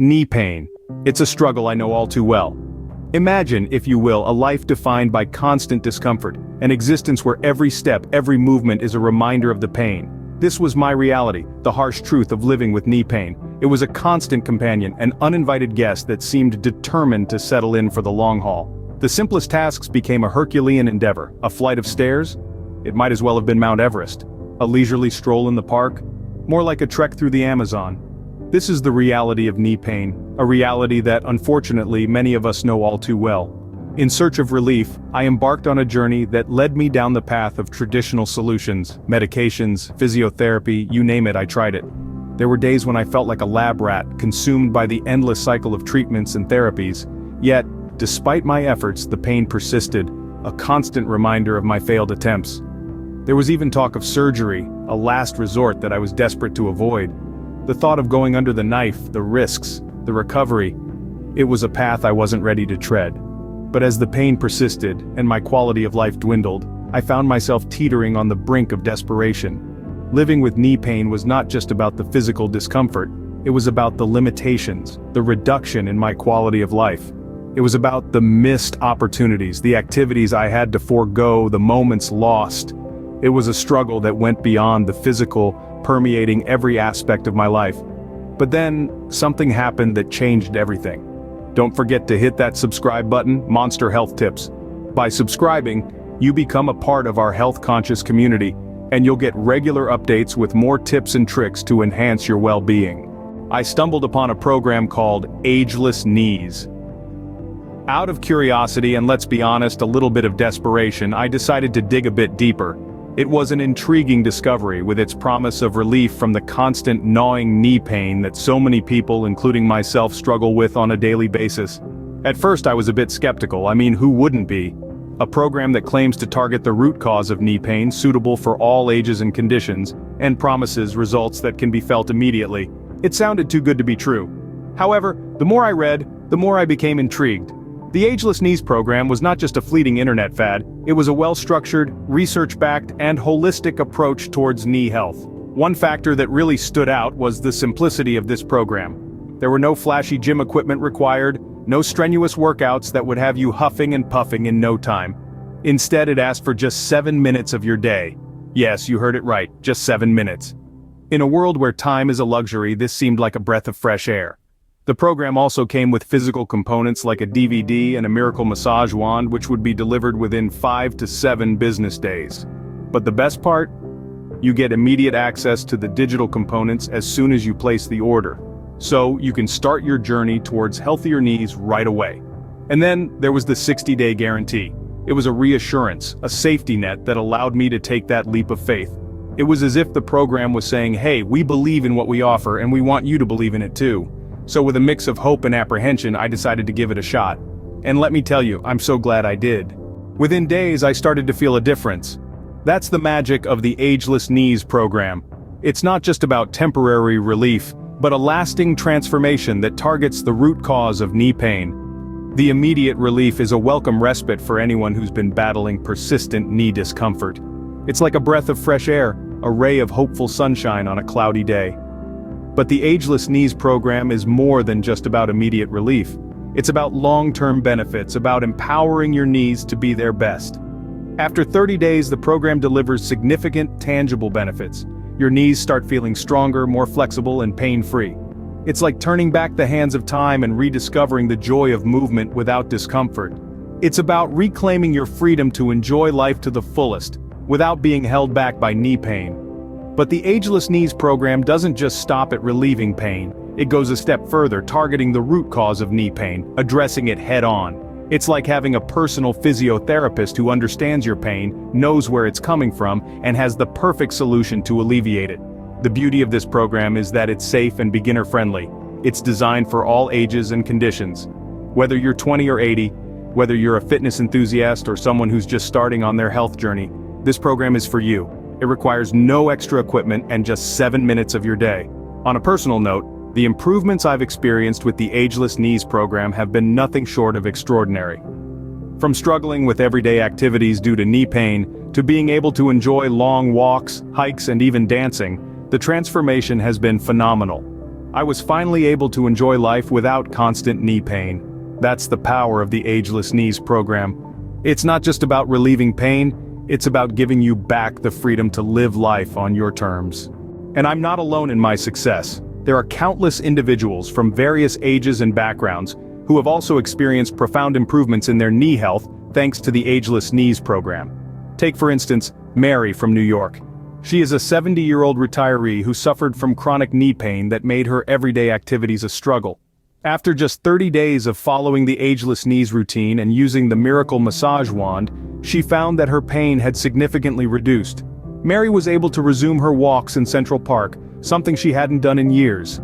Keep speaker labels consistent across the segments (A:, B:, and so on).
A: Knee pain. It's a struggle I know all too well. Imagine, if you will, a life defined by constant discomfort, an existence where every step, every movement is a reminder of the pain. This was my reality, the harsh truth of living with knee pain. It was a constant companion, an uninvited guest that seemed determined to settle in for the long haul. The simplest tasks became a Herculean endeavor. A flight of stairs? It might as well have been Mount Everest. A leisurely stroll in the park? More like a trek through the Amazon. This is the reality of knee pain, a reality that, unfortunately, many of us know all too well. In search of relief, I embarked on a journey that led me down the path of traditional solutions, medications, physiotherapy, you name it, I tried it. There were days when I felt like a lab rat, consumed by the endless cycle of treatments and therapies. Yet, despite my efforts, the pain persisted, a constant reminder of my failed attempts. There was even talk of surgery, a last resort that I was desperate to avoid. The thought of going under the knife, the risks, the recovery, it was a path I wasn't ready to tread. But as the pain persisted, and my quality of life dwindled, I found myself teetering on the brink of desperation. Living with knee pain was not just about the physical discomfort, it was about the limitations, the reduction in my quality of life. It was about the missed opportunities, the activities I had to forego, the moments lost. It was a struggle that went beyond the physical, permeating every aspect of my life. But then, something happened that changed everything. Don't forget to hit that subscribe button, Monster Health Tips. By subscribing, you become a part of our health-conscious community, and you'll get regular updates with more tips and tricks to enhance your well-being. I stumbled upon a program called Ageless Knees. Out of curiosity and, let's be honest, a little bit of desperation, I decided to dig a bit deeper. It was an intriguing discovery, with its promise of relief from the constant gnawing knee pain that so many people, including myself, struggle with on a daily basis. At first I was a bit skeptical. I mean, who wouldn't be? A program that claims to target the root cause of knee pain, suitable for all ages and conditions, and promises results that can be felt immediately. It sounded too good to be true. However, the more I read, the more I became intrigued. The Ageless Knees program was not just a fleeting internet fad, it was a well-structured, research-backed, and holistic approach towards knee health. One factor that really stood out was the simplicity of this program. There were no flashy gym equipment required, no strenuous workouts that would have you huffing and puffing in no time. Instead, it asked for just 7 minutes of your day. Yes, you heard it right, just 7 minutes. In a world where time is a luxury, this seemed like a breath of fresh air. The program also came with physical components like a DVD and a miracle massage wand, which would be delivered within 5 to 7 business days. But the best part? You get immediate access to the digital components as soon as you place the order. So you can start your journey towards healthier knees right away. And then there was the 60-day guarantee. It was a reassurance, a safety net that allowed me to take that leap of faith. It was as if the program was saying, hey, we believe in what we offer and we want you to believe in it too. So with a mix of hope and apprehension, I decided to give it a shot. And let me tell you, I'm so glad I did. Within days, I started to feel a difference. That's the magic of the Ageless Knees program. It's not just about temporary relief, but a lasting transformation that targets the root cause of knee pain. The immediate relief is a welcome respite for anyone who's been battling persistent knee discomfort. It's like a breath of fresh air, a ray of hopeful sunshine on a cloudy day. But the Ageless Knees program is more than just about immediate relief. It's about long-term benefits, about empowering your knees to be their best. After 30 days, the program delivers significant, tangible benefits. Your knees start feeling stronger, more flexible, and pain-free. It's like turning back the hands of time and rediscovering the joy of movement without discomfort. It's about reclaiming your freedom to enjoy life to the fullest, without being held back by knee pain. But the Ageless Knees program doesn't just stop at relieving pain, it goes a step further, targeting the root cause of knee pain, addressing it head-on. It's like having a personal physiotherapist who understands your pain, knows where it's coming from, and has the perfect solution to alleviate it. The beauty of this program is that it's safe and beginner-friendly. It's designed for all ages and conditions. Whether you're 20 or 80, whether you're a fitness enthusiast or someone who's just starting on their health journey, this program is for you. It requires no extra equipment and just 7 minutes of your day. On a personal note, the improvements I've experienced with the Ageless Knees program have been nothing short of extraordinary. From struggling with everyday activities due to knee pain, to being able to enjoy long walks, hikes, and even dancing, the transformation has been phenomenal. I was finally able to enjoy life without constant knee pain. That's the power of the Ageless Knees program. It's not just about relieving pain, it's about giving you back the freedom to live life on your terms. And I'm not alone in my success. There are countless individuals from various ages and backgrounds who have also experienced profound improvements in their knee health thanks to the Ageless Knees program. Take for instance, Mary from New York. She is a 70-year-old retiree who suffered from chronic knee pain that made her everyday activities a struggle. After just 30 days of following the Ageless Knees routine and using the miracle massage wand, she found that her pain had significantly reduced. Mary was able to resume her walks in Central Park, something she hadn't done in years.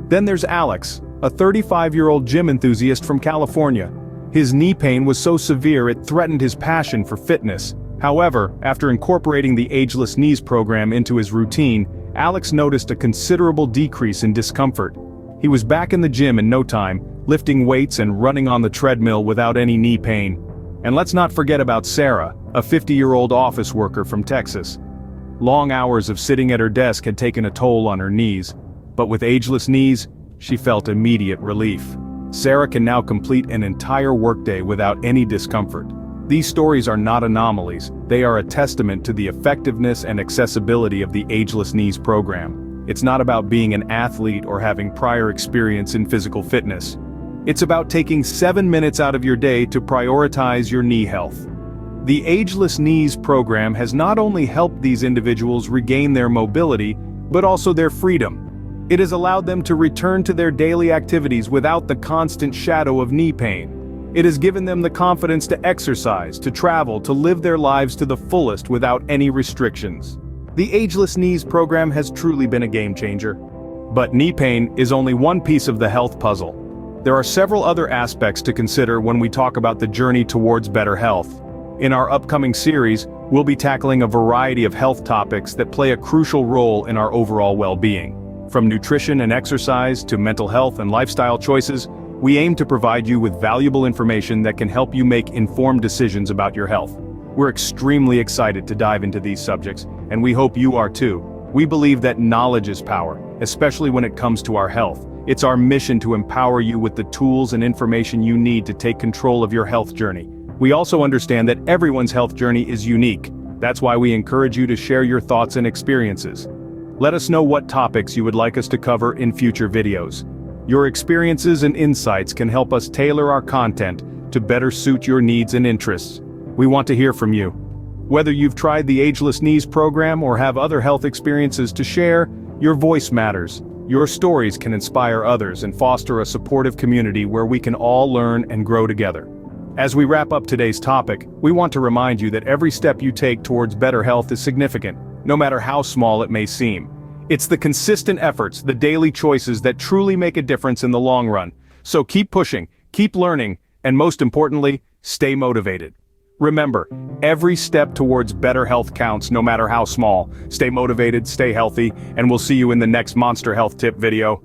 A: Then there's Alex, a 35-year-old gym enthusiast from California. His knee pain was so severe it threatened his passion for fitness. However, after incorporating the Ageless Knees program into his routine, Alex noticed a considerable decrease in discomfort. He was back in the gym in no time, lifting weights and running on the treadmill without any knee pain. And let's not forget about Sarah, a 50-year-old office worker from Texas. Long hours of sitting at her desk had taken a toll on her knees, but with Ageless Knees, she felt immediate relief. Sarah can now complete an entire workday without any discomfort. These stories are not anomalies, they are a testament to the effectiveness and accessibility of the Ageless Knees program. It's not about being an athlete or having prior experience in physical fitness. It's about taking 7 minutes out of your day to prioritize your knee health. The Ageless Knees program has not only helped these individuals regain their mobility, but also their freedom. It has allowed them to return to their daily activities without the constant shadow of knee pain. It has given them the confidence to exercise, to travel, to live their lives to the fullest without any restrictions. The Ageless Knees program has truly been a game changer. But knee pain is only one piece of the health puzzle. There are several other aspects to consider when we talk about the journey towards better health. In our upcoming series, we'll be tackling a variety of health topics that play a crucial role in our overall well-being. From nutrition and exercise to mental health and lifestyle choices, we aim to provide you with valuable information that can help you make informed decisions about your health. We're extremely excited to dive into these subjects, and we hope you are too. We believe that knowledge is power, especially when it comes to our health. It's our mission to empower you with the tools and information you need to take control of your health journey. We also understand that everyone's health journey is unique. That's why we encourage you to share your thoughts and experiences. Let us know what topics you would like us to cover in future videos. Your experiences and insights can help us tailor our content to better suit your needs and interests. We want to hear from you. Whether you've tried the Ageless Knees program or have other health experiences to share, your voice matters. Your stories can inspire others and foster a supportive community where we can all learn and grow together. As we wrap up today's topic, we want to remind you that every step you take towards better health is significant, no matter how small it may seem. It's the consistent efforts, the daily choices that truly make a difference in the long run. So keep pushing, keep learning, and most importantly, stay motivated. Remember, every step towards better health counts, no matter how small. Stay motivated, stay healthy, and we'll see you in the next Monster Health Tip video.